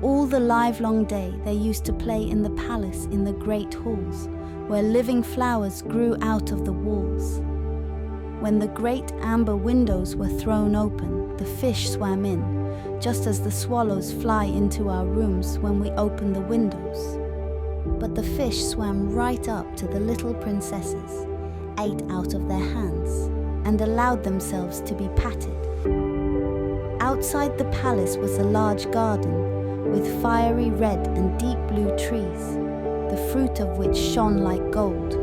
All the livelong day they used to play in the palace in the great halls, where living flowers grew out of the walls. When the great amber windows were thrown open, the fish swam in, just as the swallows fly into our rooms when we open the windows. But the fish swam right up to the little princesses, ate out of their hands, and allowed themselves to be patted. Outside the palace was a large garden, with fiery red and deep blue trees, the fruit of which shone like gold,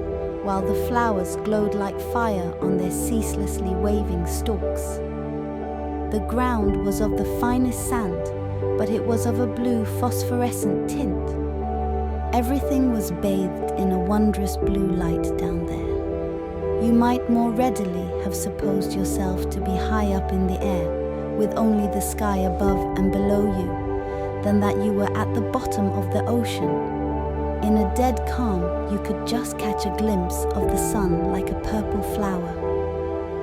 while the flowers glowed like fire on their ceaselessly waving stalks. The ground was of the finest sand, but it was of a blue phosphorescent tint. Everything was bathed in a wondrous blue light down there. You might more readily have supposed yourself to be high up in the air, with only the sky above and below you, than that you were at the bottom of the ocean. In a dead calm, you could just catch a glimpse of the sun like a purple flower,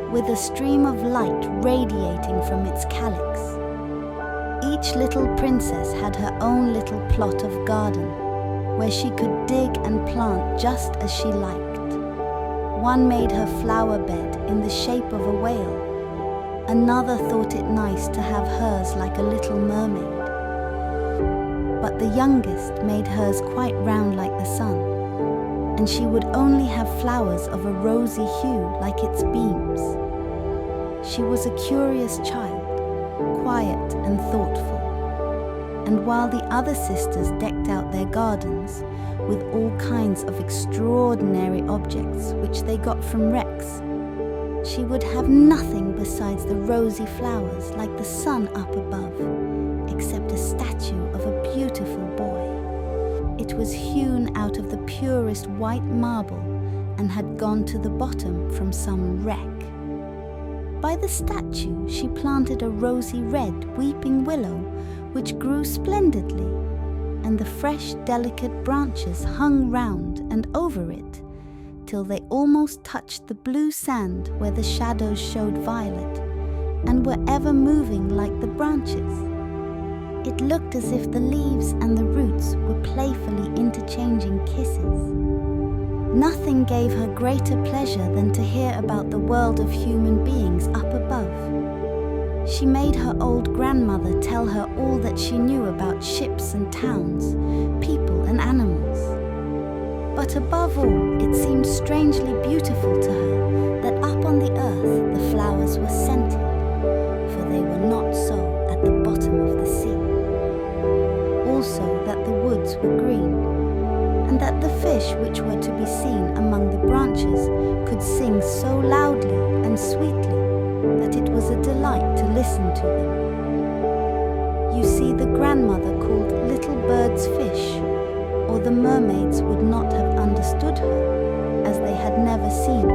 with a stream of light radiating from its calyx. Each little princess had her own little plot of garden, where she could dig and plant just as she liked. One made her flower bed in the shape of a whale. Another thought it nice to have hers like a little mermaid. But the youngest made hers quite round like the sun, and she would only have flowers of a rosy hue like its beams. She was a curious child, quiet and thoughtful, and while the other sisters decked out their gardens with all kinds of extraordinary objects which they got from wrecks, she would have nothing besides the rosy flowers like the sun up above, except a statue of a beautiful boy. It was hewn out of the purest white marble and had gone to the bottom from some wreck. By the statue she planted a rosy red weeping willow which grew splendidly, and the fresh delicate branches hung round and over it till they almost touched the blue sand where the shadows showed violet and were ever moving like the branches. It looked as if the leaves and the roots were playfully interchanging kisses. Nothing gave her greater pleasure than to hear about the world of human beings up above. She made her old grandmother tell her all that she knew about ships and towns, people and animals. But above all, it seemed strangely beautiful to her that up on the earth the flowers were scented, for they were not so at the bottom of the sea. Also that the woods were green, and that the fish which were to be seen among the branches could sing so loudly and sweetly that it was a delight to listen to them. You see, the grandmother called little birds fish, or the mermaids would not have understood her, as they had never seen